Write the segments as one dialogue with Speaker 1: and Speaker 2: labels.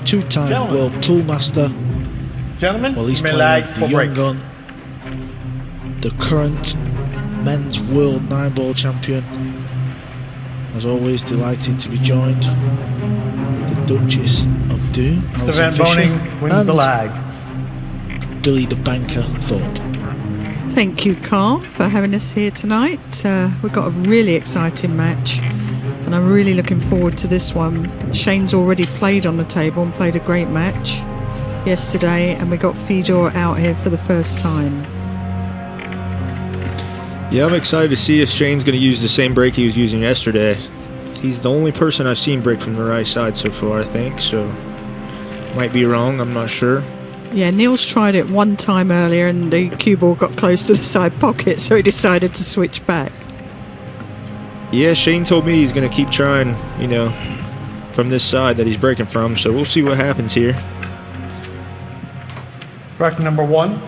Speaker 1: two-time world toolmaster.
Speaker 2: Gentlemen,
Speaker 1: Well, he's
Speaker 2: may
Speaker 1: playing
Speaker 2: lag
Speaker 1: the
Speaker 2: for break.
Speaker 1: young gun, the current men's world 9-ball champion. As always, delighted to be joined with the Duchess of Doom,
Speaker 2: Mr. Van Boening wins the lag.
Speaker 1: Billy the Banker Thorpe.
Speaker 3: Thank you, Carl, for having us here tonight. We've got a really exciting match, and I'm really looking forward to this one. Shane's already played on the table and played a great match yesterday, and we got Fedor out here for the first time.
Speaker 4: Yeah, I'm excited to see if Shane's going to use the same break he was using yesterday. He's the only person I've seen break from the right side so far, I think, so might be wrong, I'm not sure.
Speaker 3: Yeah, Neil's tried it one time earlier and the cue ball got close to the side pocket, so he decided to switch back.
Speaker 4: Yeah, Shane told me he's going to keep trying, you know, from this side that he's breaking from, so we'll see what happens here.
Speaker 2: Bracket number 1,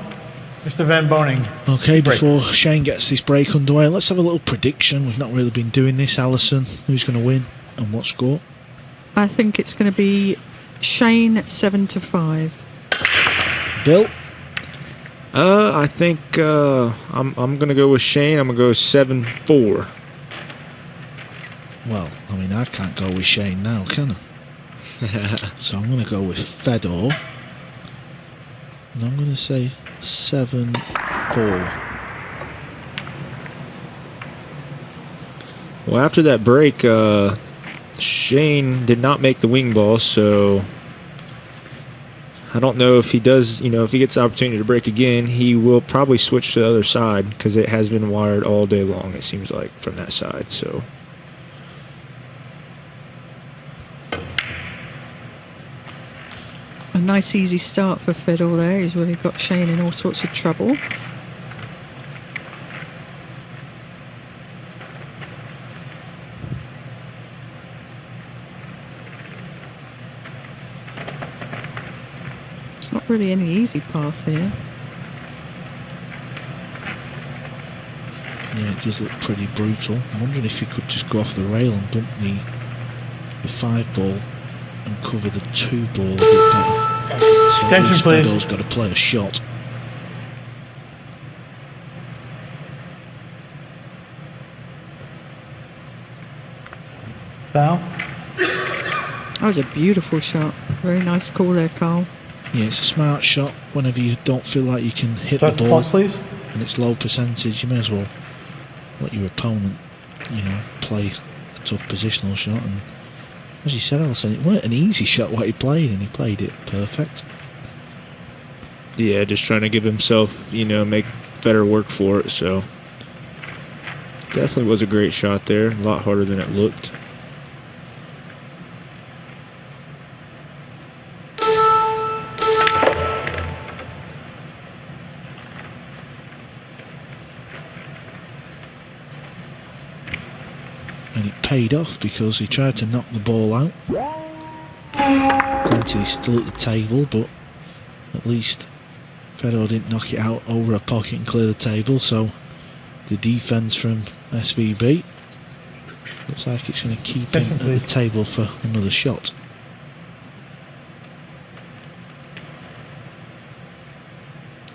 Speaker 2: Mr. Van Boening.
Speaker 1: Okay, before Shane gets this break underway, let's have a little prediction. We've not really been doing this, Alison. Who's going to win and what score?
Speaker 3: I think it's going to be Shane 7-5.
Speaker 1: Bill?
Speaker 4: I think I'm going to go with Shane. I'm going to go 7-4.
Speaker 1: Well, I mean, I can't go with Shane now, can I? So I'm going to go with Fedor. And I'm going to say 7-4.
Speaker 4: Well, after that break, Shane did not make the wing ball, so I don't know if he does, you know, if he gets the opportunity to break again, he will probably switch to the other side because it has been wired all day long, it seems like, from that side, so.
Speaker 3: A nice easy start for Fedor there. He's really got Shane in all sorts of trouble. It's not really any easy path here.
Speaker 1: Yeah, it does look pretty brutal. I'm wondering if he could just go off the rail and bump the 5-ball and cover the 2-ball a bit better. So
Speaker 2: Attention, please.
Speaker 1: Fedor's got to play a shot.
Speaker 2: Foul.
Speaker 3: That was a beautiful shot. Very nice call there, Carl.
Speaker 1: Yeah, it's a smart shot. Whenever you don't feel like you can hit
Speaker 2: Start
Speaker 1: the
Speaker 2: the
Speaker 1: ball
Speaker 2: clock, please.
Speaker 1: and it's low percentage, you may as well let your opponent, you know, play a tough positional shot. And as you said, Alison, it weren't an easy shot what he played, and he played it perfect.
Speaker 4: Yeah, just trying to give himself, you know, make better work for it, so. Definitely was a great shot there, a lot harder than it looked.
Speaker 1: And it paid off because he tried to knock the ball out. Granted, he's still at the table, but at least Fedor didn't knock it out over a pocket and clear the table, so the defence from SVB looks like it's going to keep him at the table for another shot.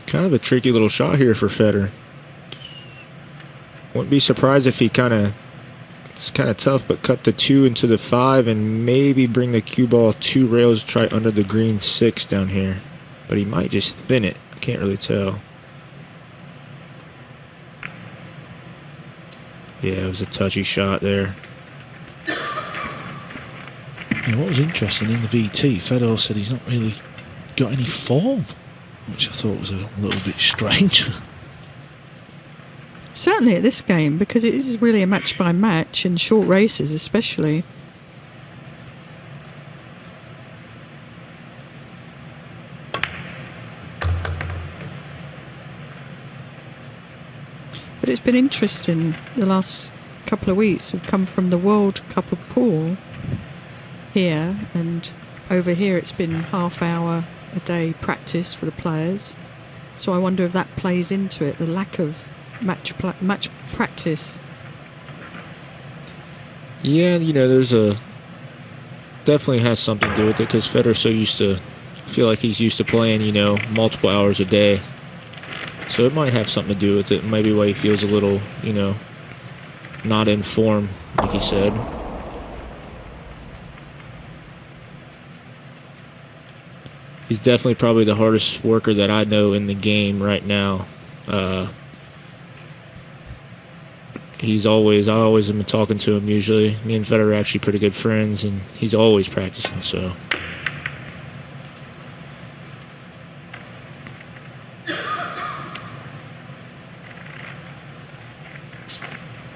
Speaker 4: Kind of a tricky little shot here for Fedor. Wouldn't be surprised if he it's kind of tough, but cut the 2 into the 5 and maybe bring the cue ball 2 rails, try under the green 6 down here. But he might just spin it. I can't really tell. Yeah, it was a touchy shot there.
Speaker 1: Yeah, what was interesting in the VT, Fedor said he's not really got any form, which I thought was a little bit strange.
Speaker 3: Certainly at this game, because it is really a match by match in short races especially. But it's been interesting the last couple of weeks. We've come from the World Cup of Pool here, and over here it's been half-hour a day practice for the players. So I wonder if that plays into it, the lack of match practice.
Speaker 4: Yeah, you know, there's a definitely has something to do with it because Federer's so used to, I feel like he's used to playing, you know, multiple hours a day. So it might have something to do with it. Maybe why he feels a little, you know, not in form, like he said. He's definitely probably the hardest worker that I know in the game right now. I always have been talking to him usually. Me and Federer are actually pretty good friends, and he's always practicing, so.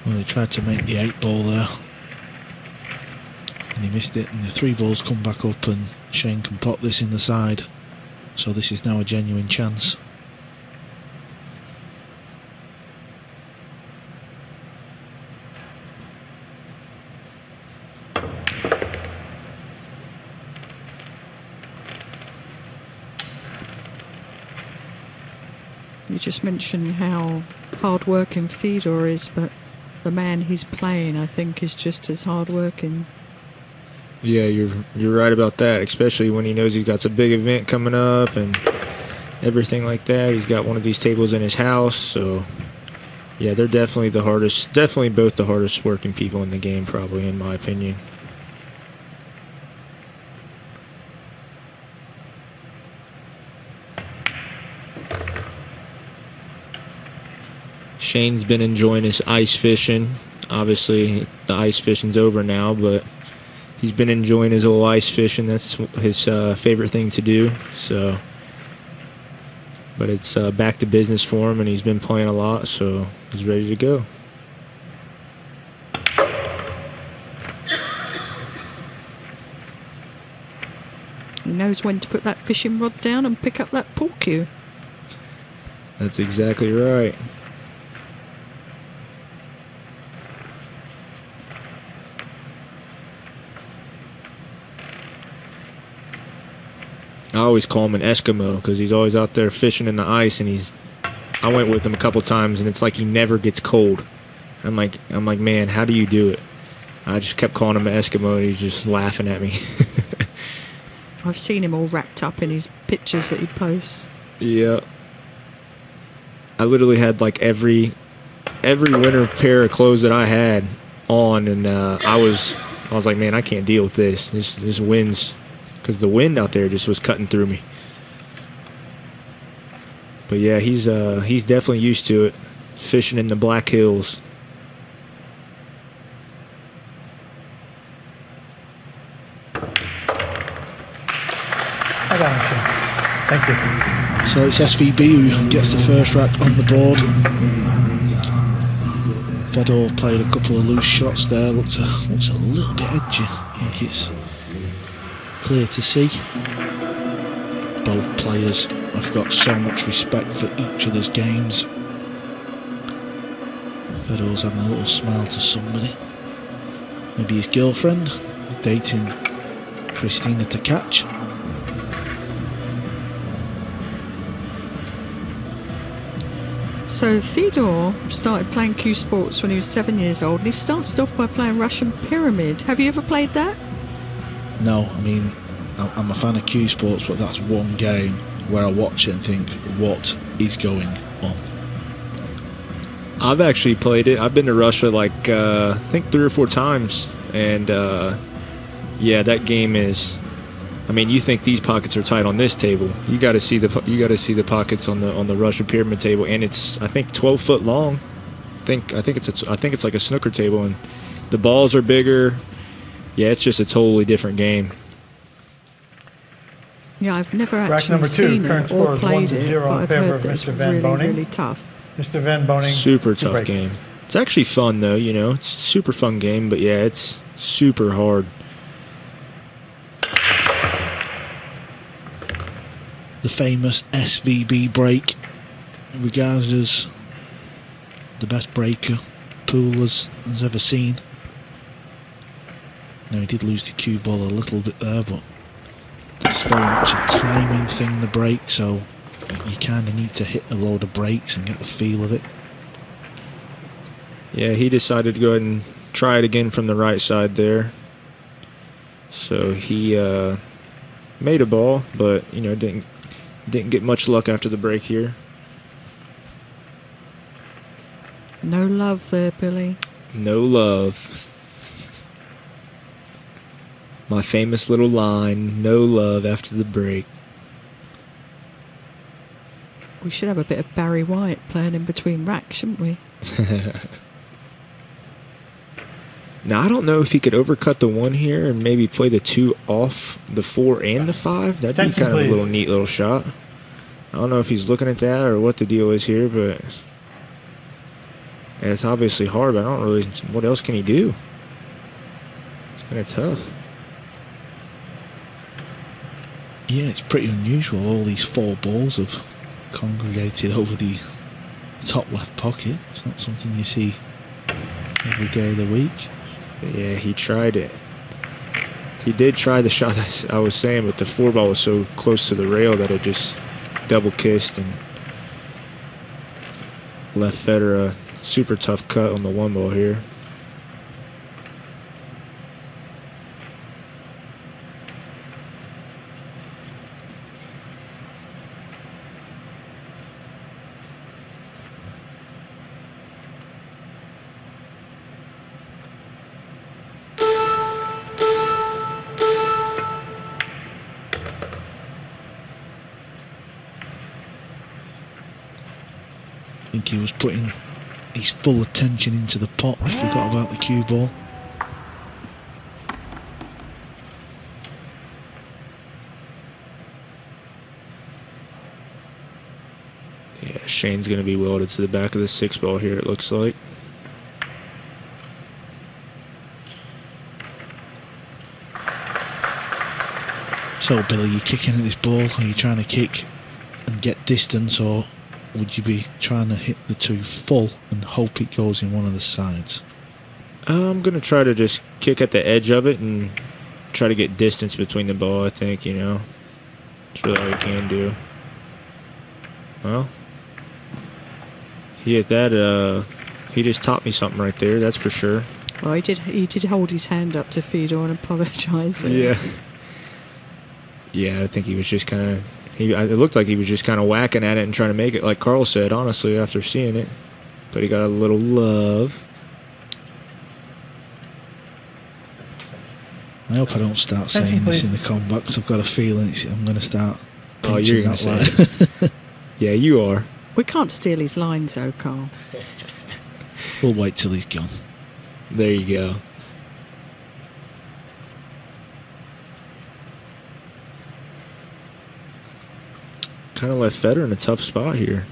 Speaker 1: Well, he tried to make the 8 ball there. And he missed it, and the 3 balls come back up, and Shane can pop this in the side. So this is now a genuine chance.
Speaker 3: You just mentioned how hard-working Fedor is, but the man he's playing, I think, is just as hard-working.
Speaker 4: Yeah, you're right about that, especially when he knows he's got some big event coming up and everything like that. He's got one of these tables in his house, so yeah, they're definitely both the hardest working people in the game, probably, in my opinion. Shane's been enjoying his ice fishing. Obviously, the ice fishing's over now, but he's been enjoying his old ice fishing. That's his favorite thing to do. So, but it's back to business for him, and he's been playing a lot, so he's ready to go.
Speaker 3: He knows when to put that fishing rod down and pick up that pool cue.
Speaker 4: That's exactly right. I always call him an Eskimo because he's always out there fishing in the ice, and I went with him a couple times, and it's like he never gets cold. I'm like, man, how do you do it? I just kept calling him an Eskimo, and he's just laughing at me.
Speaker 3: I've seen him all wrapped up in his pictures that he posts.
Speaker 4: Yeah. I literally had like every winter pair of clothes that I had on, and I was like, man, I can't deal with this. This wind's, because the wind out there just was cutting through me. But yeah, he's definitely used to it, fishing in the Black Hills.
Speaker 2: I got it. Thank you.
Speaker 1: So it's SVB who gets the first rack on the board. Fedor played a couple of loose shots there, looks a little bit edgy. I think it's clear to see. Both players have got so much respect for each other's games. Fedor's having a little smile to somebody. Maybe his girlfriend, dating Christina to catch.
Speaker 3: So Fedor started playing cue sports when he was 7 years old, and he started off by playing Russian Pyramid. Have you ever played that?
Speaker 1: No, I mean, I'm a fan of cue sports, but that's one game where I watch it and think, what is going on?
Speaker 4: I've actually played it. I've been to Russia like I think 3 or 4 times, and yeah, that game is. I mean, you think these pockets are tight on this table? You got to see the pockets on the Russian Pyramid table, and it's I think 12 foot long. I think it's like a snooker table, and the balls are bigger. Yeah, it's just a totally different game.
Speaker 3: Yeah, I've never
Speaker 2: Rack
Speaker 3: actually
Speaker 2: number 2,
Speaker 3: seen
Speaker 2: current
Speaker 3: it
Speaker 2: score
Speaker 3: or
Speaker 2: is
Speaker 3: played it,
Speaker 2: 1-0
Speaker 3: but
Speaker 2: in
Speaker 3: I've
Speaker 2: favor
Speaker 3: heard
Speaker 2: of
Speaker 3: that it's
Speaker 2: Mr. Van
Speaker 3: really,
Speaker 2: Boening.
Speaker 3: really tough.
Speaker 2: Mr. Van Boening.
Speaker 4: Super
Speaker 2: to
Speaker 4: tough
Speaker 2: break.
Speaker 4: game. It's actually fun though, you know. It's a super fun game, but yeah, it's super hard.
Speaker 1: The famous SVB break, regarded as the best breaker Poole has ever seen. Now, he did lose the cue ball a little bit there, but it's very much a timing thing, the break, so you kind of need to hit a load of breaks and get the feel of it.
Speaker 4: Yeah, he decided to go ahead and try it again from the right side there. So he made a ball, but you know didn't get much luck after the break here.
Speaker 3: No love there, Billy.
Speaker 4: No love. My famous little line, no love after the break.
Speaker 3: We should have a bit of Barry White playing in between racks, shouldn't we?
Speaker 4: Now, I don't know if he could overcut the 1 here and maybe play the 2 off the 4 and the 5. That'd be
Speaker 2: Attention,
Speaker 4: kind of a
Speaker 2: please.
Speaker 4: little neat little shot. I don't know if he's looking at that or what the deal is here, but it's obviously hard, but I don't really... What else can he do? It's kind of tough.
Speaker 1: Yeah, it's pretty unusual. All these 4 balls have congregated over the top left pocket. It's not something you see every day of the week.
Speaker 4: Yeah, he tried it. He did try the shot I was saying, but the 4 ball was so close to the rail that it just double kissed and left Fedor a super tough cut on the 1 ball here.
Speaker 1: I think he was putting his full attention into the pot. He forgot about the cue ball.
Speaker 4: Yeah, Shane's going to be welded to the back of the 6 ball here, it looks like.
Speaker 1: So, Billy, you kicking at this ball? Are you trying to kick and get distance, or would you be trying to hit the 2 full and hope it goes in one of the sides?
Speaker 4: I'm going to try to just kick at the edge of it and try to get distance between the ball, I think, you know. That's really all you can do. Well, he hit that, he just taught me something right there, that's for sure.
Speaker 3: Well, he did hold his hand up to Fedor and apologise.
Speaker 4: Yeah, I think he was just kind of... It looked like he was just kind of whacking at it and trying to make it, like Carl said, honestly, after seeing it. But he got a little love.
Speaker 1: I hope I don't start saying this in the combat, because I've got a feeling I'm going to start
Speaker 4: Oh, you're
Speaker 1: punching
Speaker 4: going to
Speaker 1: that
Speaker 4: say
Speaker 1: line.
Speaker 4: it. Yeah, you are.
Speaker 3: We can't steal his lines, though, Carl.
Speaker 1: We'll wait till he's gone.
Speaker 4: There you go. Kind of left Fedor in a tough spot here.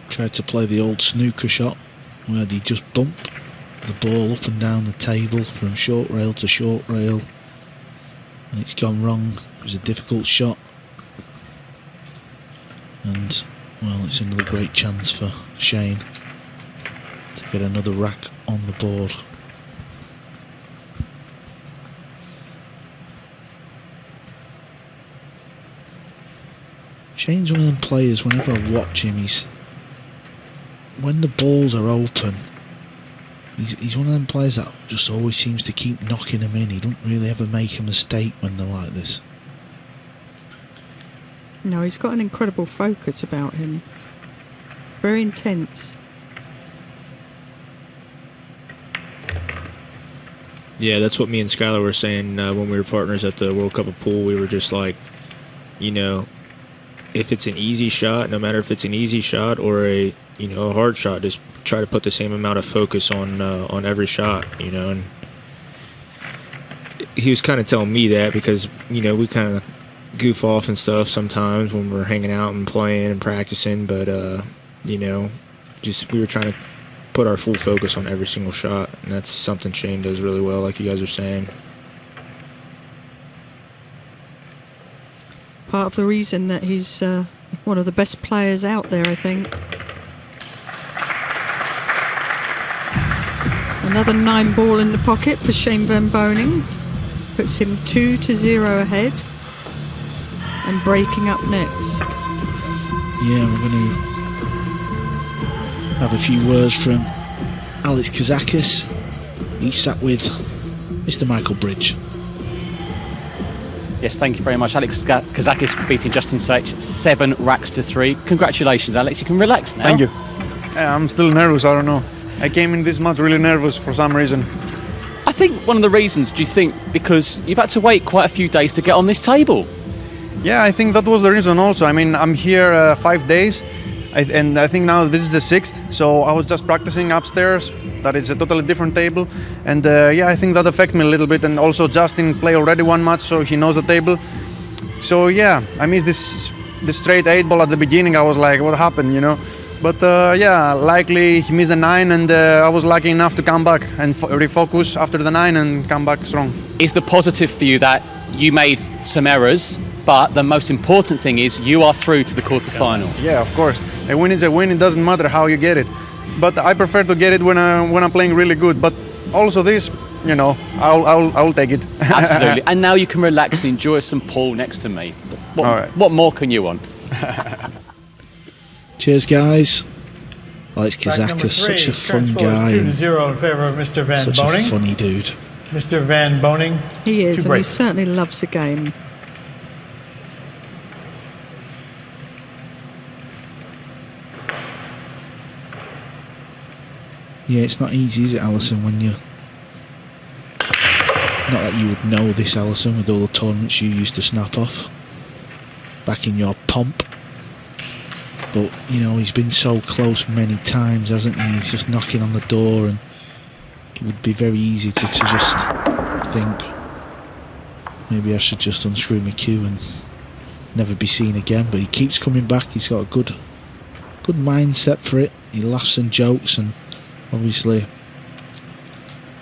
Speaker 1: Tried to play the old snooker shot where they just bump the ball up and down the table from short rail to short rail, and it's gone wrong. It was a difficult shot, and well, it's another great chance for Shane to get another rack on the board. Shane's one of them players, whenever I watch him, when the balls are open, he's one of them players that just always seems to keep knocking them in. He don't really ever make a mistake when they're like this.
Speaker 3: No, he's got an incredible focus about him. Very intense.
Speaker 4: Yeah, that's what me and Skylar were saying when we were partners at the World Cup of Pool. We were just like, you know, if it's an easy shot, no matter if it's an easy shot or a hard shot, just try to put the same amount of focus on every shot, you know. And he was kind of telling me that because, you know, we kind of goof off and stuff sometimes when we're hanging out and playing and practicing, but you know, just we were trying to put our full focus on every single shot, and that's something Shane does really well, like you guys are saying.
Speaker 3: Part of the reason that he's one of the best players out there, I think. Another 9 ball in the pocket for Shane Van Boening. Puts him 2-0 ahead. And breaking up next.
Speaker 1: Yeah, we're going to have a few words from Alex Kazakis. He sat with Mr. Michael Bridge.
Speaker 5: Yes, thank you very much. Alex Kazakis beating Justin Sage 7 racks to 3. Congratulations, Alex. You can relax now.
Speaker 6: Thank you. I'm still nervous, I don't know. I came in this match really nervous for some reason.
Speaker 5: I think one of the reasons, do you think, because you've had to wait quite a few days to get on this table?
Speaker 6: Yeah, I think that was the reason also. I mean, I'm here 5 days, and I think now this is the 6th, so I was just practicing upstairs. That is a totally different table, and yeah, I think that affected me a little bit. And also Justin played already 1 match, so he knows the table. So yeah, I missed this straight 8 ball at the beginning. I was like, what happened, you know? But yeah, likely he missed the 9, and I was lucky enough to come back and refocus after the 9 and come back strong.
Speaker 5: Is the positive for you that you made some errors, but the most important thing is you are through to the quarterfinal?
Speaker 6: Yeah, of course. A win is a win. It doesn't matter how you get it. But I prefer to get it when I'm playing really good. But also this, you know, I'll take it.
Speaker 5: Absolutely. And now you can relax and enjoy some pool next to me. All right. What more can you want?
Speaker 1: Cheers, guys. Alex
Speaker 2: Track number
Speaker 1: Kazakis,
Speaker 2: 3,
Speaker 1: such a fun
Speaker 2: score
Speaker 1: guy.
Speaker 2: is 2-0 in favour of Mr. Van
Speaker 1: Such
Speaker 2: Boening.
Speaker 1: a funny dude.
Speaker 2: Mr. Van Boening.
Speaker 3: He is,
Speaker 2: to
Speaker 3: and he
Speaker 2: break.
Speaker 3: certainly loves the game.
Speaker 1: Yeah, it's not easy, is it, Alison, when you... Not that you would know this, Alison, with all the tournaments you used to snap off back in your pomp. But, you know, he's been so close many times, hasn't he? He's just knocking on the door, and it would be very easy to just think, maybe I should just unscrew my cue and never be seen again. But he keeps coming back. He's got a good mindset for it. He laughs and jokes, and obviously,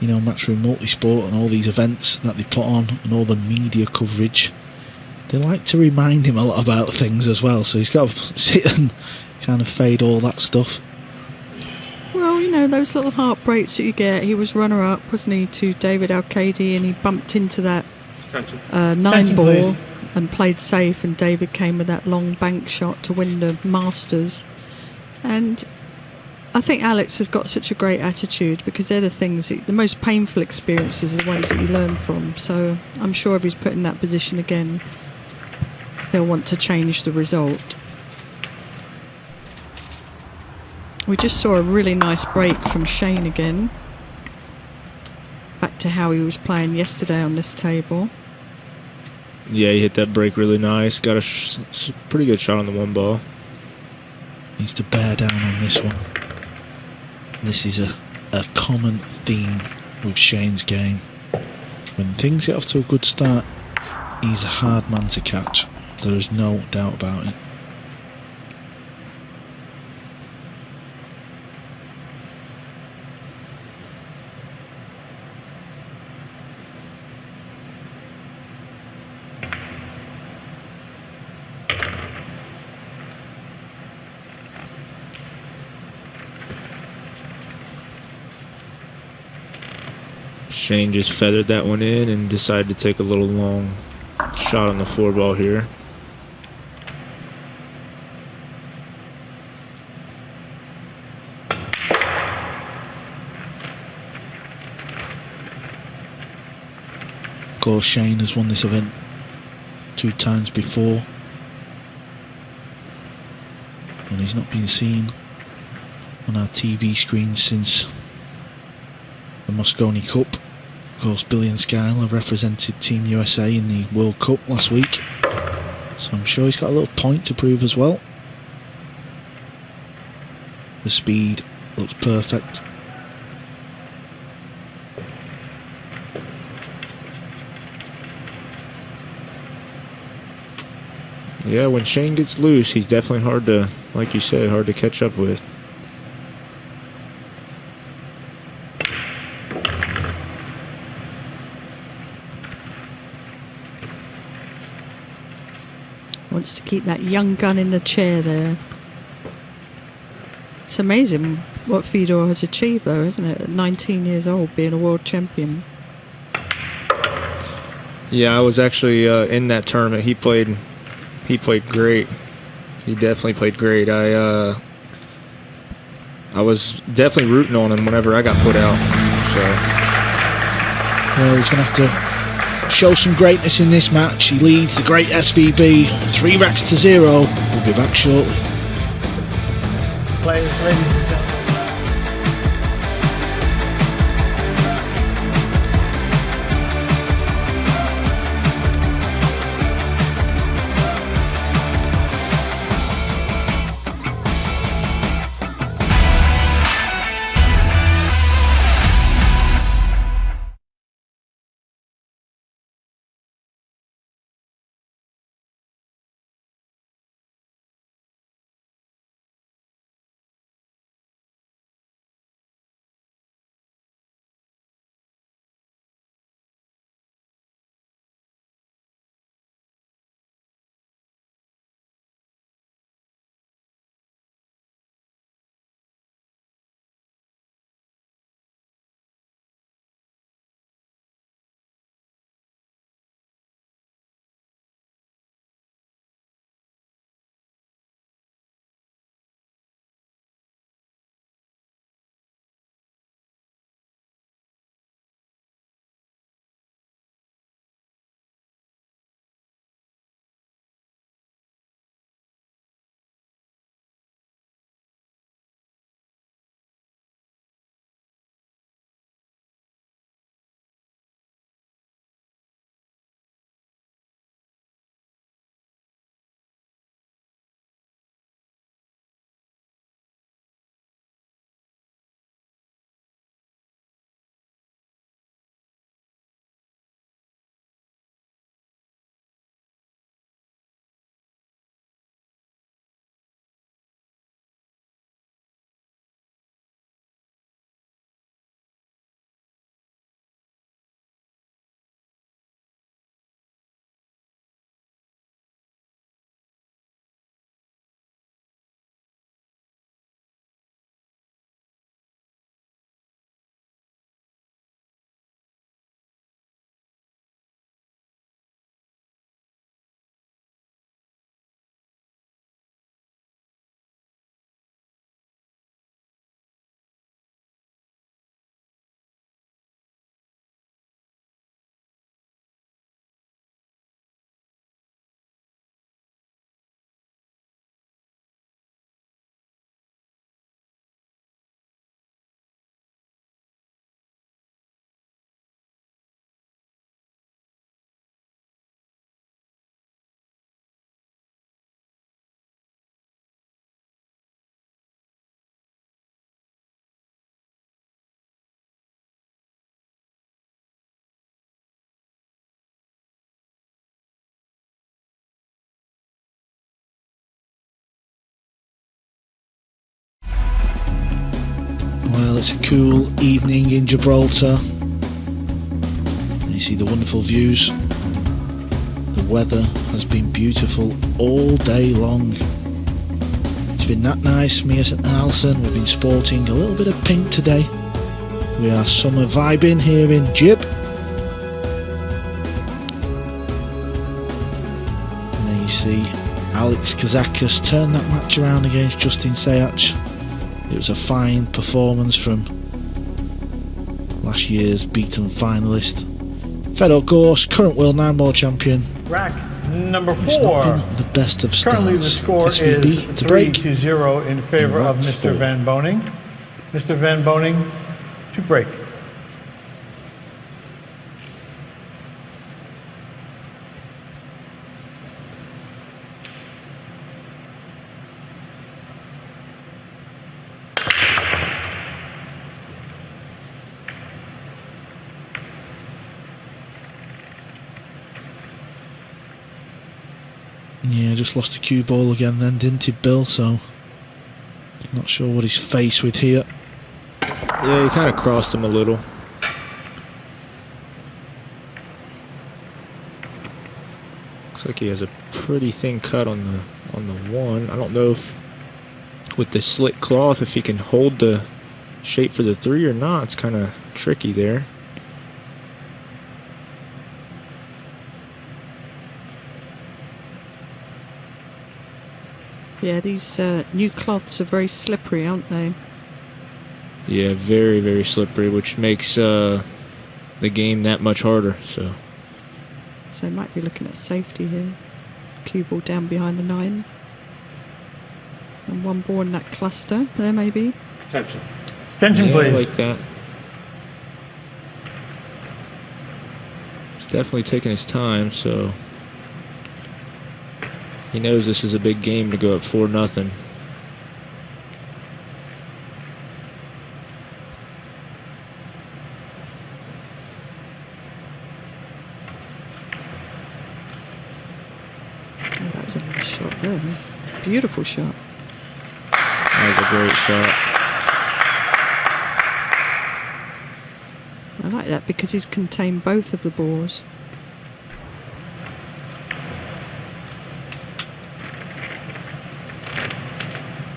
Speaker 1: you know, Matchroom Multisport and all these events that they put on and all the media coverage, they like to remind him a lot about things as well, so he's got to sit and kind of fade all that stuff.
Speaker 3: Well, you know, those little heartbreaks that you get. He was runner-up, wasn't he, to David Arcady, and he bumped into that 9 ball
Speaker 2: please.
Speaker 3: and played safe, and David came with that long bank shot to win the Masters. And I think Alex has got such a great attitude, because they're the things, the most painful experiences are the ones that you learn from. So I'm sure if he's put in that position again, he'll want to change the result. We just saw a really nice break from Shane again. Back to how he was playing yesterday on this table.
Speaker 4: Yeah, he hit that break really nice. Got a pretty good shot on the 1 ball.
Speaker 1: Needs to bear down on this one. This is a common theme with Shane's game. When things get off to a good start, he's a hard man to catch. There is no doubt about it.
Speaker 4: Shane just feathered that one in and decided to take a little long shot on the 4 ball here.
Speaker 1: Of course, Shane has won this event 2 times before, and he's not been seen on our TV screens since the Mosconi Cup. Of course, Billy and Skyler represented Team USA in the World Cup last week, so I'm sure he's got a little point to prove as well. The speed looks perfect.
Speaker 4: Yeah, when Shane gets loose, he's definitely hard to, like you said, hard to catch up with.
Speaker 3: Wants to keep that young gun in the chair there. It's amazing what Fedor has achieved, though, isn't it? At 19 years old, being a world champion.
Speaker 4: Yeah, I was actually in that tournament. He played great. He definitely played great. I was definitely rooting on him whenever I got put out. So,
Speaker 1: well, he's going to have to show some greatness in this match. He leads the great SVB 3 racks to 0. We'll be back shortly.
Speaker 2: Ladies and gentlemen.
Speaker 1: Well, it's a cool evening in Gibraltar. You see the wonderful views. The weather has been beautiful all day long. It's been that nice. Me and Alison, we've been sporting a little bit of pink today. We are summer vibing here in Gib. And there you see Alex Kazakis turn that match around against Justin Sayach. It was a fine performance from last year's beaten finalist. Fedor Gorst, current World 9 World Champion.
Speaker 2: Rack number
Speaker 1: It's not
Speaker 2: 4.
Speaker 1: been the best of starts.
Speaker 2: Currently the score
Speaker 1: SVB
Speaker 2: is
Speaker 1: to break.
Speaker 2: 3-0 in favor of
Speaker 1: rack
Speaker 2: Mr.
Speaker 1: 4.
Speaker 2: Van Boening. Mr. Van Boening to break.
Speaker 1: Yeah, just lost a cue ball again then, didn't he, Bill? So, not sure what he's faced with here.
Speaker 4: yeah, he kind of crossed him a little. Looks like he has a pretty thin cut on the one. I don't know if with the slit cloth if he can hold the shape for the 3 or not. It's kind of tricky there.
Speaker 3: Yeah, these new cloths are very slippery, aren't they?
Speaker 4: Yeah, very, very slippery, which makes the game that much harder. So
Speaker 3: might be looking at safety here. Cue ball down behind the 9. And one ball in that cluster there, maybe.
Speaker 2: Extension,
Speaker 4: yeah,
Speaker 2: please.
Speaker 4: I like that. He's definitely taking his time, so he knows this is a big game to go up 4-0.
Speaker 3: Oh, that was a nice shot there. Beautiful shot.
Speaker 4: That was a great shot.
Speaker 3: I like that because he's contained both of the balls.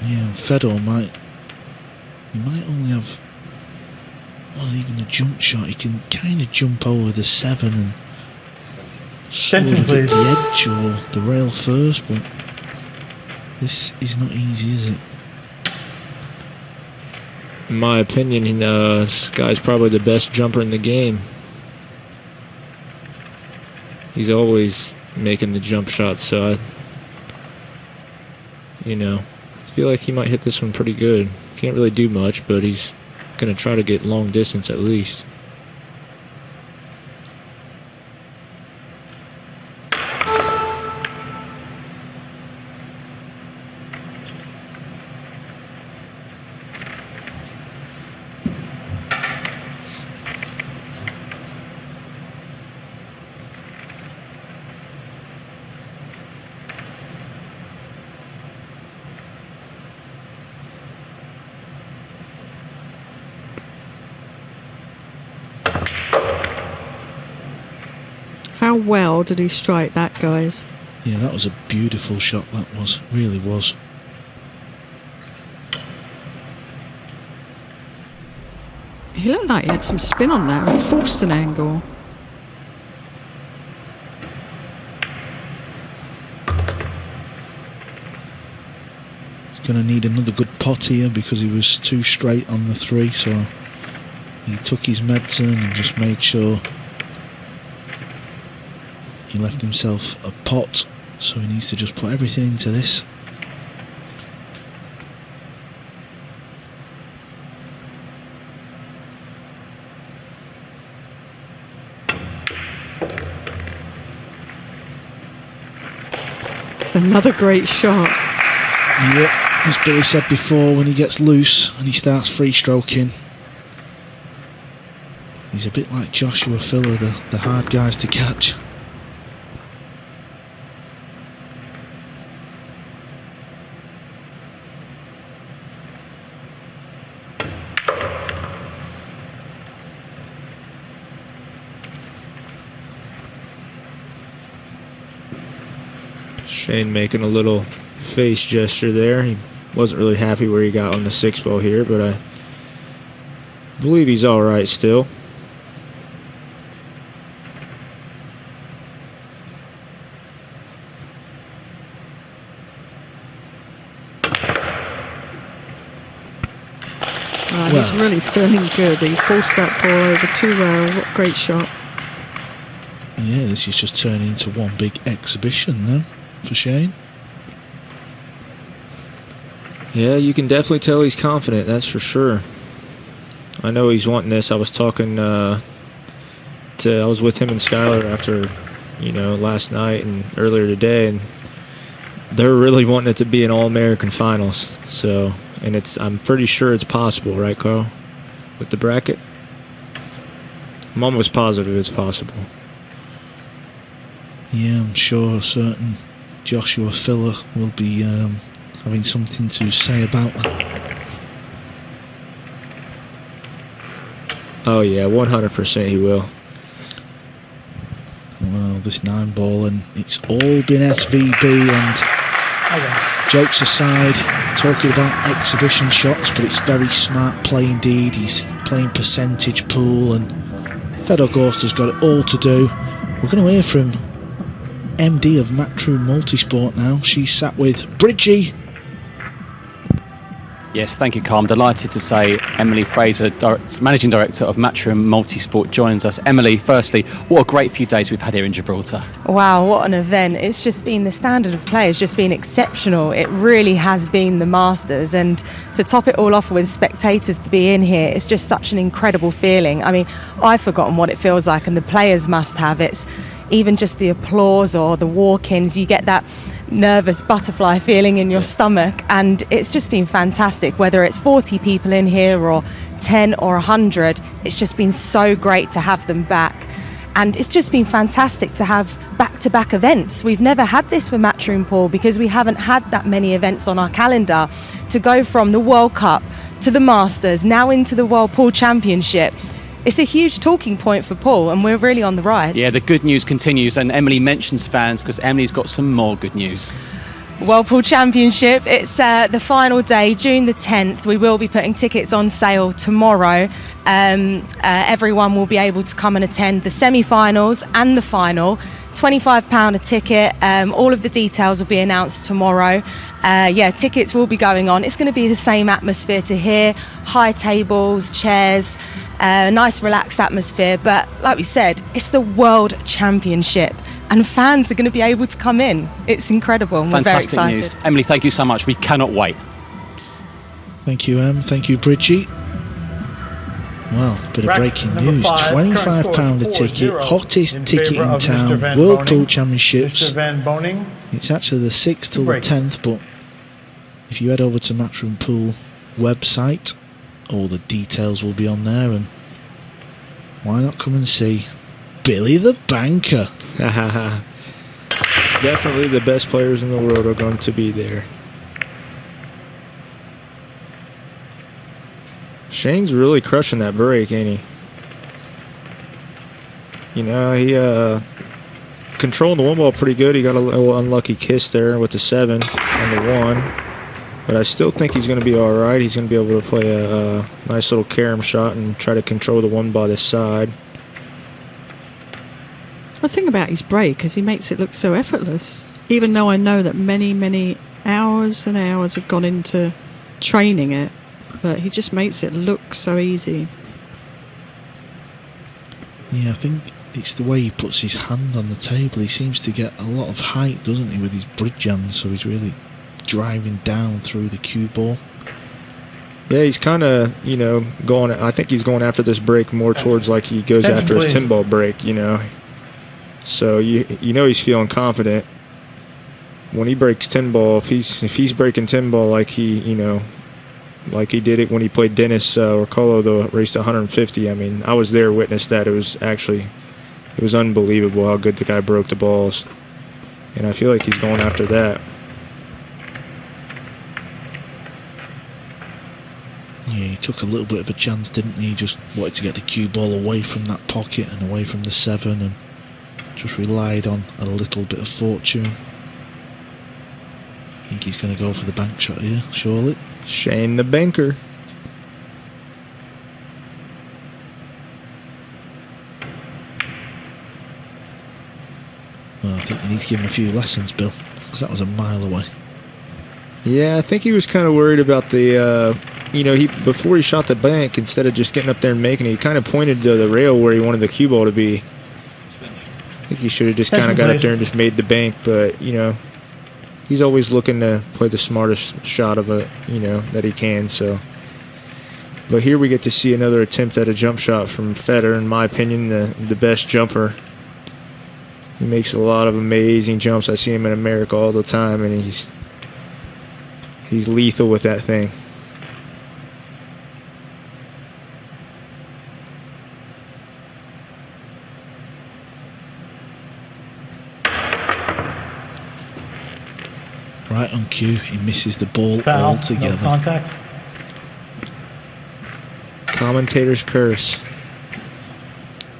Speaker 1: Yeah, Fedor might only have, well, even a jump shot. He can kind of jump over the 7 and sort
Speaker 2: Attention,
Speaker 1: of hit
Speaker 2: please.
Speaker 1: the edge or the rail first, but this is not easy, is it?
Speaker 4: In my opinion, this guy's probably the best jumper in the game. He's always making the jump shots, so I feel like he might hit this one pretty good. Can't really do much, but he's going to try to get long distance at least.
Speaker 3: How well did he strike that, guys?
Speaker 1: Yeah, that was a beautiful shot, that was. Really was.
Speaker 3: He looked like he had some spin on that and forced an angle.
Speaker 1: He's going to need another good pot here because he was too straight on the 3, so he took his medicine and just made sure he left himself a pot, so he needs to just put everything into this.
Speaker 3: Another great shot.
Speaker 1: Yep, as Billy said before, when he gets loose and he starts free stroking, he's a bit like Joshua Filler, the hard guys to catch.
Speaker 4: Shane making a little face gesture there. He wasn't really happy where he got on the 6 ball here, but I believe he's all right still.
Speaker 3: He's really feeling good. He forced that ball over 2 rail. What a great shot.
Speaker 1: Yeah, this is just turning into one big exhibition now for Shane.
Speaker 4: Yeah, you can definitely tell he's confident, that's for sure. I know he's wanting this. I was talking I was with him and Skylar after, last night and earlier today, and they're really wanting it to be an All-American Finals. So, and I'm pretty sure it's possible, right, Carl? With the bracket? I'm almost positive it's possible.
Speaker 1: Yeah, I'm sure certain Joshua Filler will be having something to say about that.
Speaker 4: Oh yeah, 100% he will.
Speaker 1: Well, this 9 ball, and it's all been SVB, and Jokes aside, talking about exhibition shots, but it's very smart play indeed. He's playing percentage pool, and Fedor Gorst has got it all to do. We're going to hear from MD of Matchroom Multisport now. She's sat with Bridgie.
Speaker 5: Yes, thank you, Carl. I'm delighted to say Emily Fraser, Managing Director of Matchroom Multisport, joins us. Emily, firstly, what a great few days we've had here in Gibraltar.
Speaker 7: Wow, what an event. It's just been, the standard of play has just been exceptional. It really has been the Masters, and to top it all off with spectators to be in here, it's just such an incredible feeling. I mean, I've forgotten what it feels like, and the players must have. It's even just the applause or the walk-ins, you get that nervous butterfly feeling in your stomach, and it's just been fantastic. Whether it's 40 people in here or 10 or 100, it's just been so great to have them back, and it's just been fantastic to have back-to-back events. We've never had this for Matchroom Pool because we haven't had that many events on our calendar. To go from the World Cup to the Masters, now into the World Pool Championship, it's a huge talking point for Paul, and we're really on the rise.
Speaker 5: Yeah, the good news continues, and Emily mentions fans because Emily's got some more good news.
Speaker 7: World Pool Championship, it's the final day, June the 10th. We will be putting tickets on sale tomorrow. Everyone will be able to come and attend the semi-finals and the final. £25 a ticket. All of the details will be announced tomorrow. Tickets will be going on. It's going to be the same atmosphere to here, high tables, chairs, nice relaxed atmosphere, but like we said, it's the World Championship and fans are going to be able to come in. It's incredible, and we're very excited.
Speaker 5: News. Emily, thank you so much. We cannot wait.
Speaker 1: Thank you, Em. Thank you, Bridgie. Well, bit of breaking news. £25 a ticket, hottest ticket in town, World Pool Championships.
Speaker 2: Mr. Van Boening.
Speaker 1: It's actually the 6th till the 10th, but if you head over to Matchroom Pool website, all the details will be on there, and why not come and see Billy the Banker?
Speaker 4: Definitely the best players in the world are going to be there. Shane's really crushing that break, ain't he? You know, he controlled the one ball pretty good. He got a little unlucky kiss there with the 7 on the 1. But I still think he's going to be all right. He's going to be able to play a nice little carom shot and try to control the one by the side.
Speaker 3: The thing about his break is he makes it look so effortless. Even though I know that many, many hours and hours have gone into training it, but he just makes it look so easy.
Speaker 1: Yeah, I think it's the way he puts his hand on the table. He seems to get a lot of height, doesn't he, with his bridge hand, so he's really driving down through the cue ball.
Speaker 4: Yeah, he's kind of, going. I think he's going after this break more towards like he goes after his 10-ball break, So you know he's feeling confident when he breaks 10-ball. If he's breaking 10-ball like like he did it when he played Dennis Orcolo, the race to 150. I mean, I was there, witnessed that. It was unbelievable how good the guy broke the balls, and I feel like he's going after that.
Speaker 1: Yeah, he took a little bit of a chance, didn't he? He just wanted to get the cue ball away from that pocket and away from the 7, and just relied on a little bit of fortune. I think he's going to go for the bank shot here, surely.
Speaker 4: Shane the banker.
Speaker 1: Well, I think you need to give him a few lessons, Bill, because that was a mile away.
Speaker 4: Yeah, I think he was kind of worried about the, before he shot the bank, instead of just getting up there and making it, he kind of pointed to the rail where he wanted the cue ball to be. I think he should have just kind of got up there and just made the bank, but, he's always looking to play the smartest shot of it, that he can, so. But here we get to see another attempt at a jump shot from Fedor, in my opinion, the best jumper. He makes a lot of amazing jumps. I see him in America all the time, and he's lethal with that thing.
Speaker 1: Right on cue, he misses the ball
Speaker 2: Foul,
Speaker 1: altogether.
Speaker 2: no contact.
Speaker 4: Commentator's curse.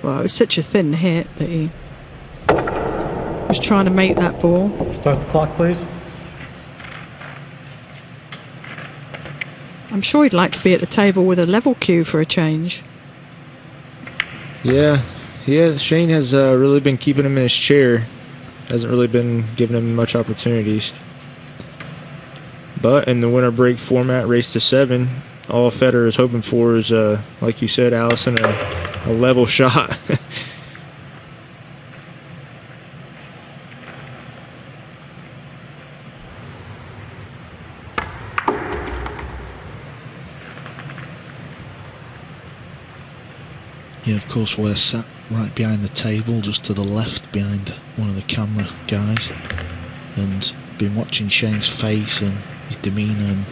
Speaker 3: Well, it was such a thin hit that he was trying to make that ball.
Speaker 2: Start the clock, please.
Speaker 3: I'm sure he'd like to be at the table with a level cue for a change.
Speaker 4: Yeah. Shane has really been keeping him in his chair. Hasn't really been giving him much opportunities. But in the winter break format, race to 7, all Fedor is hoping for is, like you said, Allison, a level shot.
Speaker 1: Yeah, of course, we're sat right behind the table, just to the left behind one of the camera guys, and been watching Shane's face and his demeanour, and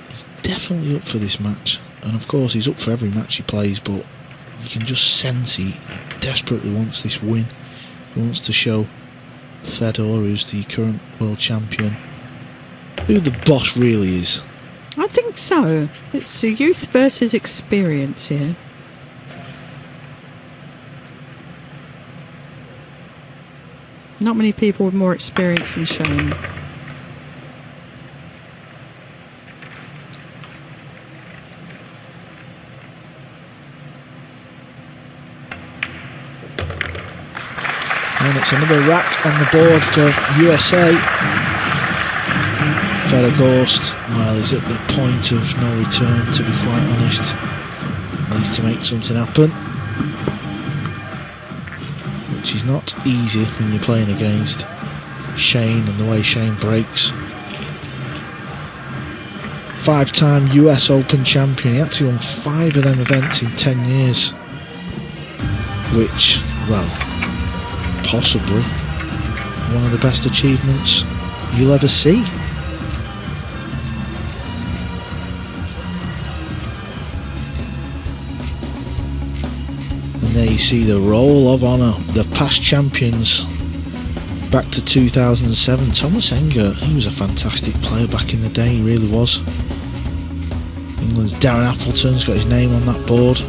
Speaker 1: he's definitely up for this match. And of course he's up for every match he plays, but you can just sense he desperately wants this win. He wants to show Fedor, who's the current world champion, who the boss really is.
Speaker 3: I think so. It's youth versus experience here. Not many people with more experience than Shane.
Speaker 1: And it's another rack on the board for USA. Fedor Gorst, well, he's at the point of no return, to be quite honest. Needs to make something happen, which is not easy when you're playing against Shane and the way Shane breaks. 5-time US Open champion. He actually won 5 of them events in 10 years, which, well, possibly one of the best achievements you'll ever see. And there you see the roll of honour, the past champions back to 2007. Thomas Enger, he was a fantastic player back in the day, he really was. England's Darren Appleton's got his name on that board.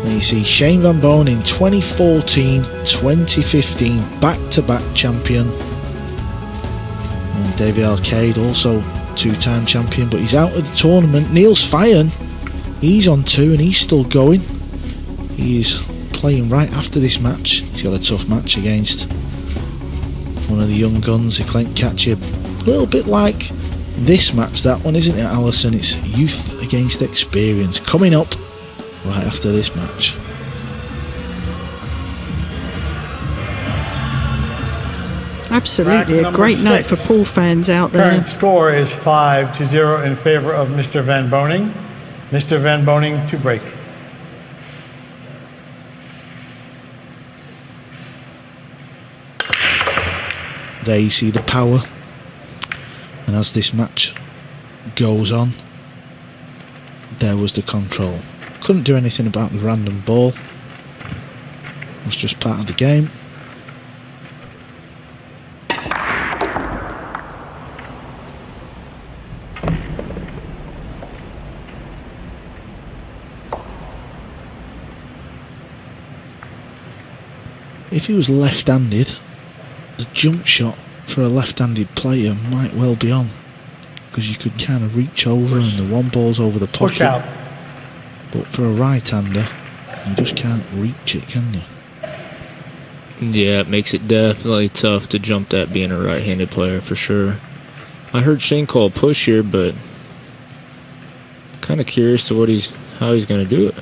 Speaker 1: And you see Shane Van Boening, 2014, 2015, back-to-back champion. And David Arcade, also 2-time champion, but he's out of the tournament. Niels Feijen, he's on 2 and he's still going. He's playing right after this match. He's got a tough match against one of the young guns, the Clint Catcher. A little bit like this match, that one, isn't it, Alison? It's youth against experience coming up right after this match.
Speaker 3: Absolutely, a great night for pool fans out there.
Speaker 2: Current score is 5-0 in favor of Mr. Van Boening. Mr. Van Boening to break.
Speaker 1: There you see the power, and as this match goes on, there was the control. Couldn't do anything about the random ball. It was just part of the game. If he was left-handed, the jump shot for a left-handed player might well be on, because you could kind of reach over and the one ball's over the pocket.
Speaker 2: Push out.
Speaker 1: But for a right-hander, you just can't reach it, can you?
Speaker 4: Yeah, it makes it definitely tough to jump that being a right-handed player, for sure. I heard Shane call push here, but kind of curious to how he's going to do it.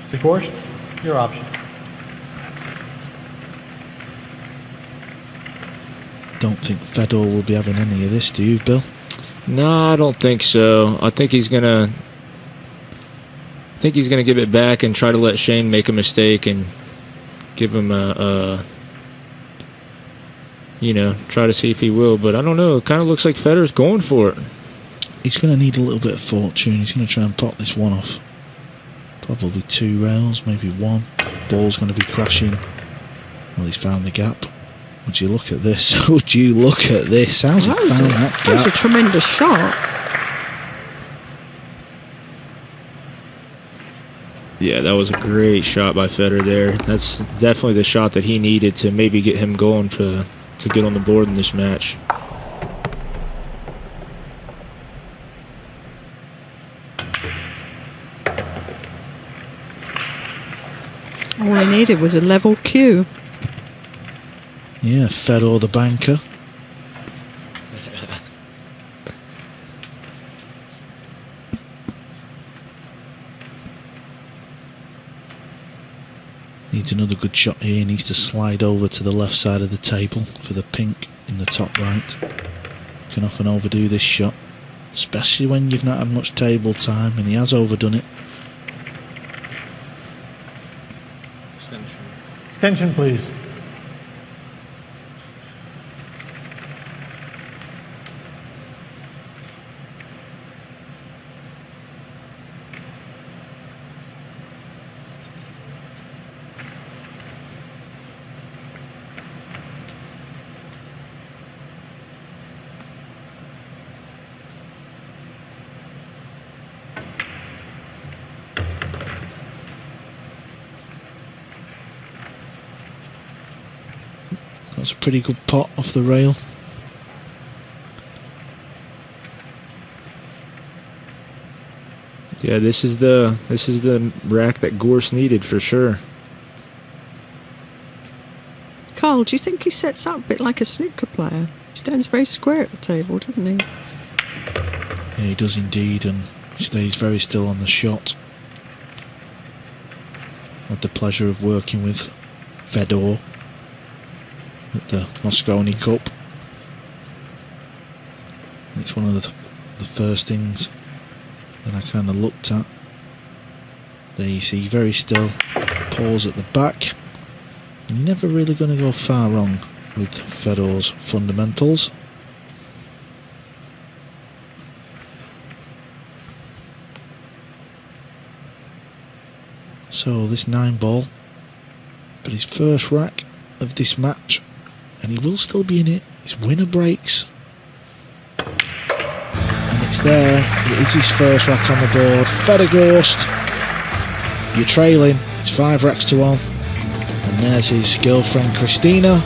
Speaker 2: Mr. Gorst, your option.
Speaker 1: Don't think Fedor will be having any of this, do you, Bill?
Speaker 4: No, I don't think so. I think he's gonna give it back and try to let Shane make a mistake and give him try to see if he will. But I don't know. It kind of looks like Fedor's going for it.
Speaker 1: He's going to need a little bit of fortune. He's going to try and pop this one off. Probably 2 rails, maybe 1. Ball's going to be crashing. Well, he's found the gap. Would you look at this? Would you look at this? How's he found that gap?
Speaker 3: That was a tremendous shot.
Speaker 4: Yeah, that was a great shot by Federer there. That's definitely the shot that he needed to maybe get him going to get on the board in this match.
Speaker 3: All he needed was a level cue.
Speaker 1: Yeah, Fedor the banker. Needs another good shot here. Needs to slide over to the left side of the table for the pink in the top right. Can often overdo this shot, especially when you've not had much table time, and he has overdone it.
Speaker 2: Extension, please.
Speaker 1: That's a pretty good pot off the rail.
Speaker 4: Yeah, this is the rack that Gorst needed for sure.
Speaker 3: Carl, do you think he sets up a bit like a snooker player? He stands very square at the table, doesn't he?
Speaker 1: Yeah, he does indeed, and stays very still on the shot. Had the pleasure of working with Fedor at the Mosconi Cup. It's one of the first things that I kind of looked at. There you see, very still, pause at the back. You're never really going to go far wrong with Fedor's fundamentals. So this 9-ball, but his first rack of this match, and he will still be in it. His winner breaks, and it's there. It is his first rack on the board. Fedor Gorst, you're trailing. It's 5 racks to 1, and there's his girlfriend Christina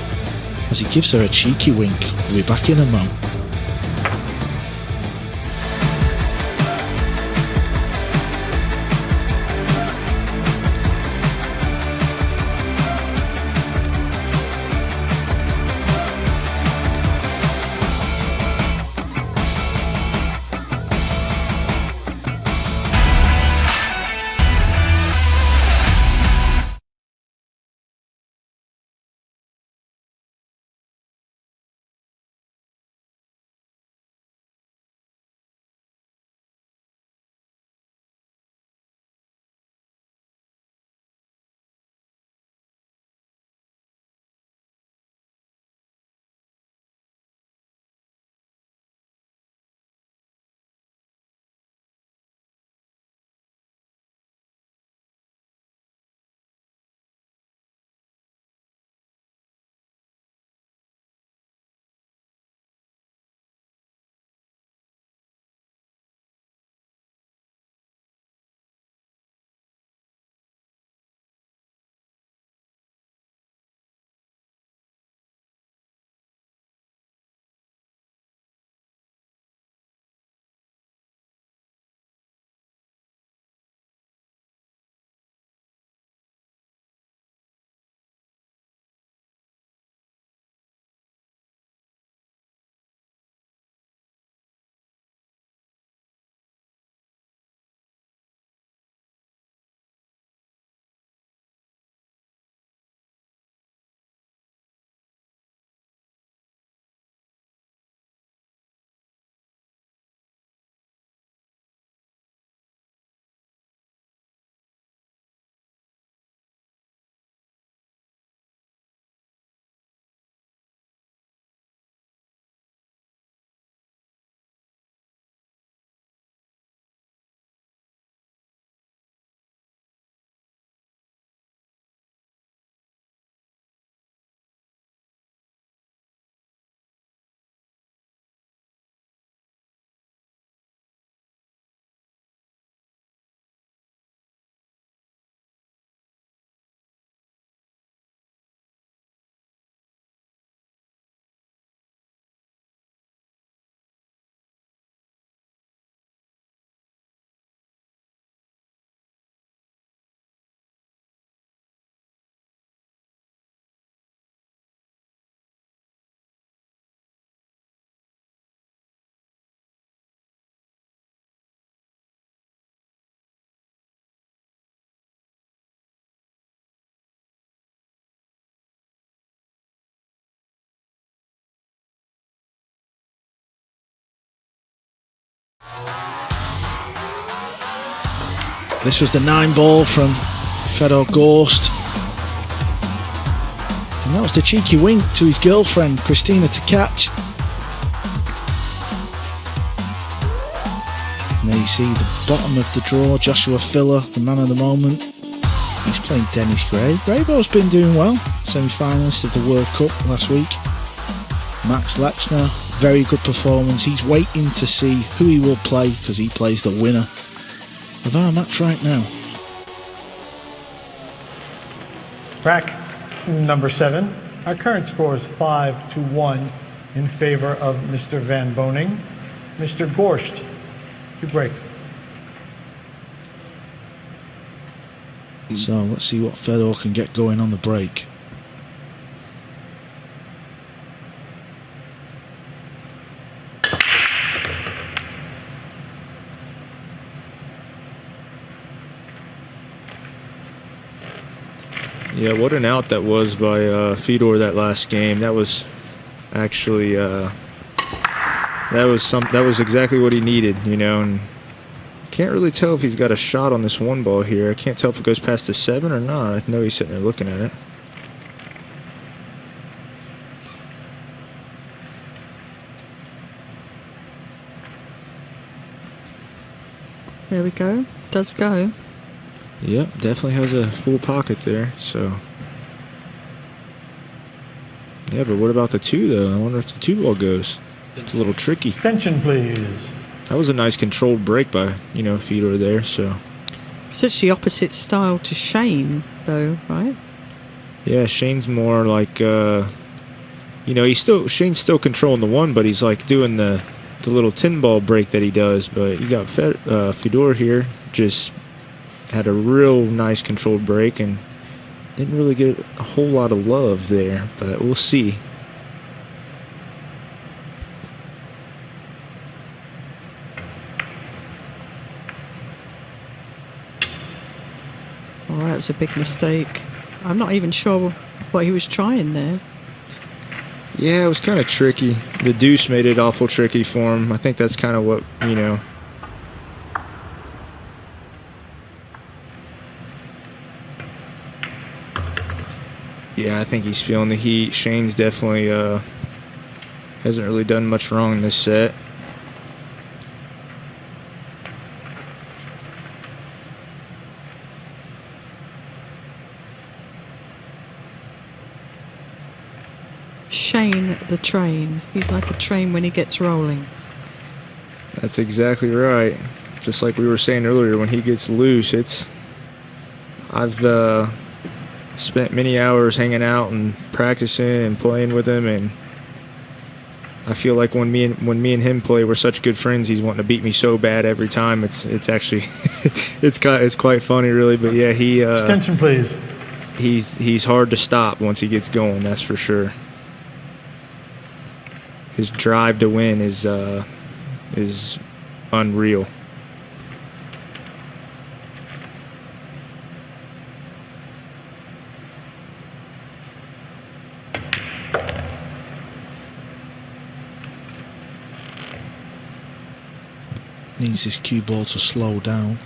Speaker 1: as he gives her a cheeky wink. We'll be back in a moment. This was the 9 ball from Fedor Gorst. And that was the cheeky wink to his girlfriend, Christina, to catch. And there you see the bottom of the draw, Joshua Filler, the man of the moment. He's playing Dennis Gray. Graybo's been doing well, semi-finalist of the World Cup last week. Max Lechner, very good performance. He's waiting to see who he will play because he plays the winner of our match right now.
Speaker 2: Rack number 7. Our current score is 5-1 in favor of Mr. Van Boening. Mr. Gorst, you break.
Speaker 1: So let's see what Fedor can get going on the break.
Speaker 4: Yeah, what an out that was by Fedor that last game. That was actually that was exactly what he needed, you know. And can't really tell if he's got a shot on this 1 ball here. I can't tell if it goes past the 7 or not. I know he's sitting there looking at it.
Speaker 3: There we go. Does go.
Speaker 4: Yep, definitely has a full pocket there, so. Yeah, but what about the 2, though? I wonder if the 2 ball goes. It's a little tricky.
Speaker 2: Extension, please.
Speaker 4: That was a nice controlled break by, you know, Fedor there, so.
Speaker 3: It's actually opposite style to Shane, though, right?
Speaker 4: Yeah, Shane's more like, you know, Shane's still controlling the 1, but he's like doing the little 10 ball break that he does. But you got Fedor here, just had a real nice controlled break and didn't really get a whole lot of love there, but we'll see.
Speaker 3: Oh, that was a big mistake. I'm not even sure what he was trying there.
Speaker 4: Yeah, it was kind of tricky. The deuce made it awful tricky for him. I think that's kind of what, you know. Yeah, I think he's feeling the heat. Shane's definitely hasn't really done much wrong in this set.
Speaker 3: Shane the train. He's like a train when he gets rolling.
Speaker 4: That's exactly right. Just like we were saying earlier, when he gets loose, I've spent many hours hanging out and practicing and playing with him, and I feel like when me and him play, we're such good friends. He's wanting to beat me so bad every time. It's actually it's quite funny, really. But yeah,
Speaker 2: Extension, please.
Speaker 4: He's hard to stop once he gets going. That's for sure. His drive to win is unreal.
Speaker 1: Needs his cue ball to slow down.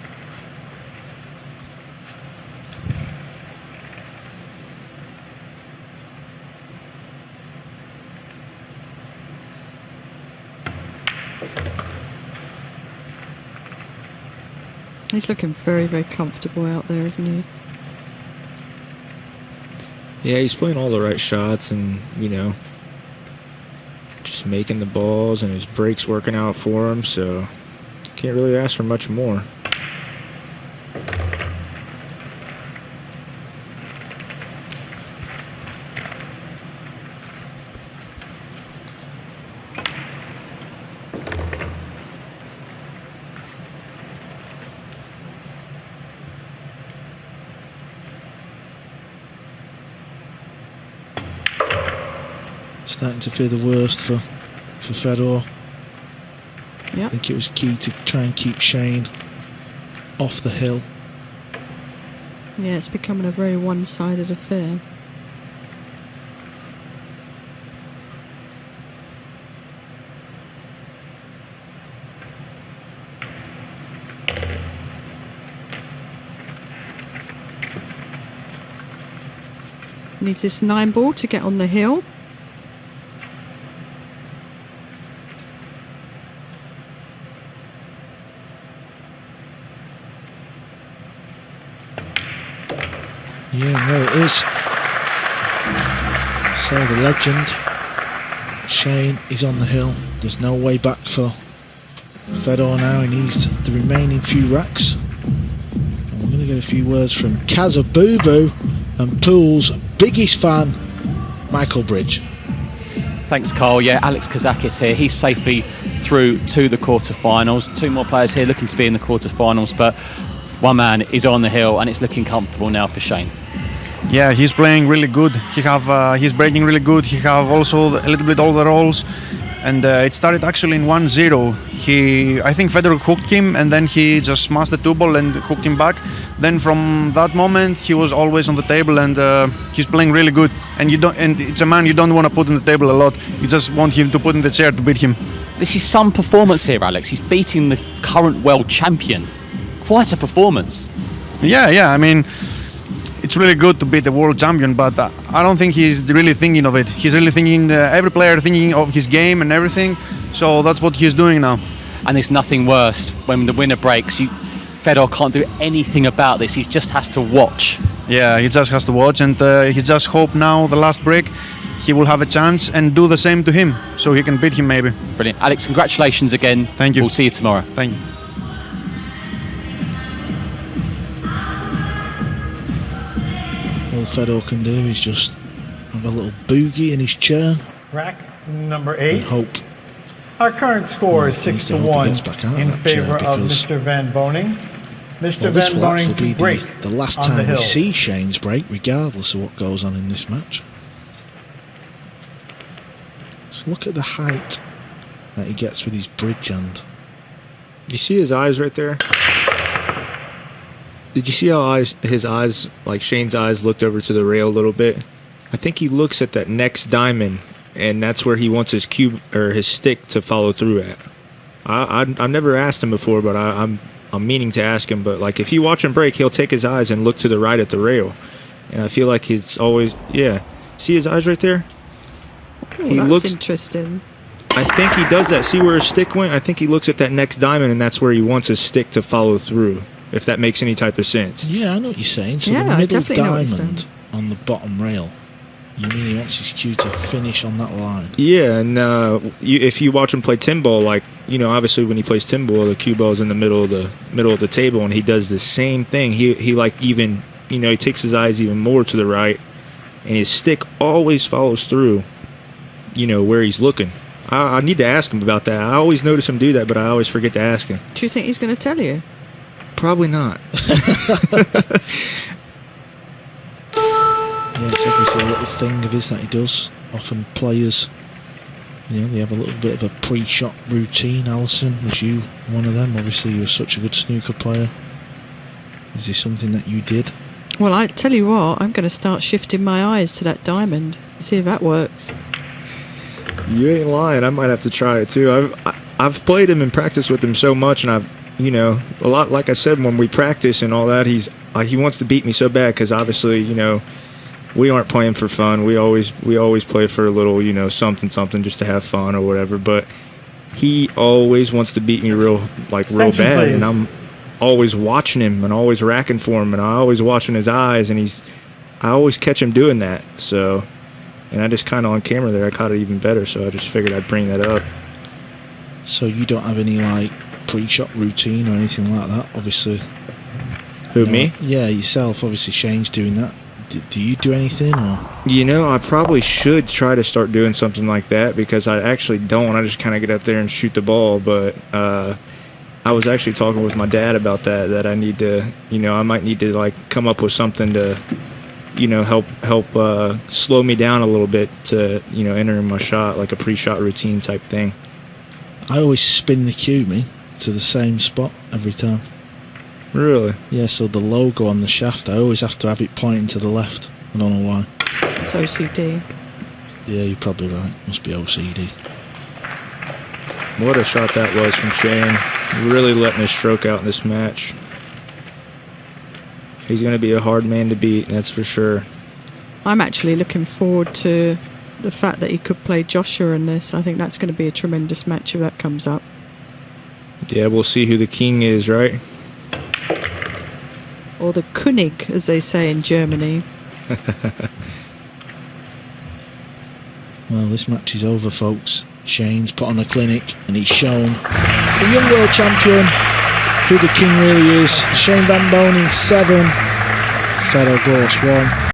Speaker 3: He's looking very, very comfortable out there, isn't he?
Speaker 4: Yeah, he's playing all the right shots and, you know, just making the balls, and his break's working out for him, so can't really ask for much more.
Speaker 1: Starting to fear the worst for Fedor.
Speaker 3: Yeah.
Speaker 1: I think it was key to try and keep Shane off the hill.
Speaker 3: Yeah, it's becoming a very one-sided affair. Needs this 9 ball to get on the hill.
Speaker 1: Yeah, there it is. So the legend, Shane, is on the hill. There's no way back for Fedor now. He needs the remaining few racks. And we're going to get a few words from Kazabubu and Pool's biggest fan, Michael Bridge.
Speaker 5: Thanks, Carl. Yeah, Alex Kazakis here. He's safely through to the quarterfinals. 2 more players here looking to be in the quarterfinals, but one man is on the hill and it's looking comfortable now for Shane.
Speaker 6: Yeah, he's playing really good. He's breaking really good. He have also a little bit all the rolls, and it started actually in 1-0. I think Fedor hooked him, and then he just smashed the 2 ball and hooked him back. Then from that moment, he was always on the table, and he's playing really good. And it's a man you don't want to put on the table a lot. You just want him to put in the chair to beat him.
Speaker 5: This is some performance here, Alex. He's beating the current world champion. Quite a performance.
Speaker 6: Yeah. I mean, it's really good to beat the world champion, but I don't think he's really thinking of it. He's really thinking, every player thinking of his game and everything. So that's what he's doing now.
Speaker 5: And there's nothing worse when the winner breaks. Fedor can't do anything about this. He just has to watch.
Speaker 6: Yeah, he just has to watch, and he just hope now the last break he will have a chance and do the same to him, so he can beat him maybe.
Speaker 5: Brilliant. Alex, congratulations again.
Speaker 6: Thank you.
Speaker 5: We'll see you tomorrow.
Speaker 6: Thank you.
Speaker 1: All Fedor can do is just have a little boogie in his chair
Speaker 2: Rack number
Speaker 1: and
Speaker 2: 8.
Speaker 1: hope.
Speaker 2: Our current score is
Speaker 1: Well,
Speaker 2: 6-1
Speaker 1: gets back out of
Speaker 2: in
Speaker 1: that chair
Speaker 2: favor of
Speaker 1: because-
Speaker 2: Mr. Van Boening. Mr.
Speaker 1: Well, this
Speaker 2: Van
Speaker 1: will actually
Speaker 2: Boening
Speaker 1: be
Speaker 2: to break
Speaker 1: the last
Speaker 2: on the
Speaker 1: time we
Speaker 2: hill.
Speaker 1: see Shane's break, regardless of what goes on in this match. Just look at the height that he gets with his bridge hand.
Speaker 4: You see his eyes right there? Did you see how his eyes, like Shane's eyes, looked over to the rail a little bit? I think he looks at that next diamond, and that's where he wants his cube or his stick to follow through at. I've never asked him before, but I'm meaning to ask him. But like if you watch him break, he'll take his eyes and look to the right at the rail, and I feel like he's always See his eyes right there?
Speaker 3: Oh,
Speaker 4: He
Speaker 3: that's
Speaker 4: looks-
Speaker 3: interesting.
Speaker 4: I think he does that. See where his stick went? I think he looks at that next diamond, and that's where he wants his stick to follow through, if that makes any type of sense.
Speaker 1: Yeah, I know what you're saying. So
Speaker 3: Yeah,
Speaker 1: the
Speaker 3: I
Speaker 1: middle
Speaker 3: definitely know what you're
Speaker 1: diamond
Speaker 3: saying.
Speaker 1: on the bottom rail, you mean he wants his cue to finish on that line?
Speaker 4: Yeah, and if you watch him play Timball, like, obviously when he plays Timball, the cue ball is in the middle of the table, and he does the same thing. He like even, he takes his eyes even more to the right, and his stick always follows through, where he's looking. I need to ask him about that. I always notice him do that, but I always forget to ask him.
Speaker 3: Do you think he's going to tell you?
Speaker 4: Probably not.
Speaker 1: Yeah, it's obviously a little thing of his that he does. Often players, they have a little bit of a pre-shot routine. Alison, was you one of them? Obviously you were such a good snooker player. Is this something that you did?
Speaker 3: Well, I tell you what, I'm going to start shifting my eyes to that diamond. See if that works.
Speaker 4: You ain't lying. I might have to try it too. I've played him and practiced with him so much, and I've a lot. Like I said, when we practice and all that, he wants to beat me so bad because obviously we aren't playing for fun. We always play for a little something just to have fun or whatever. But he always wants to beat me real
Speaker 2: Attention,
Speaker 4: bad,
Speaker 2: please.
Speaker 4: and I'm always watching him and always racking for him, and I always watching his eyes, and I always catch him doing that. So. And I just kind of on camera there, I caught it even better, so I just figured I'd bring that up.
Speaker 1: So you don't have any pre-shot routine or anything like that, obviously?
Speaker 4: Who, me?
Speaker 1: Yeah, yourself. Obviously Shane's doing that. Do you do anything? Or?
Speaker 4: I probably should try to start doing something like that because I actually don't. I just kind of get up there and shoot the ball. But I was actually talking with my dad about that I need to, I might need to come up with something to, help slow me down a little bit to, enter my shot, like a pre-shot routine type thing.
Speaker 1: I always spin the cue, to the same spot every time.
Speaker 4: Really?
Speaker 1: Yeah, so the logo on the shaft, I always have to have it pointing to the left. I don't know why.
Speaker 3: It's OCD.
Speaker 1: Yeah, you're probably right. Must be OCD.
Speaker 4: What a shot that was from Shane. Really letting his stroke out in this match. He's going to be a hard man to beat, that's for sure.
Speaker 3: I'm actually looking forward to the fact that he could play Joshua in this. I think that's going to be a tremendous match if that comes up.
Speaker 4: Yeah, we'll see who the king is, right?
Speaker 3: Or the König, as they say in Germany.
Speaker 1: Well, this match is over, folks. Shane's put on a clinic and he's shown the young world champion who the king really is. Shane Van Boening 7, Fedor Gorst 1.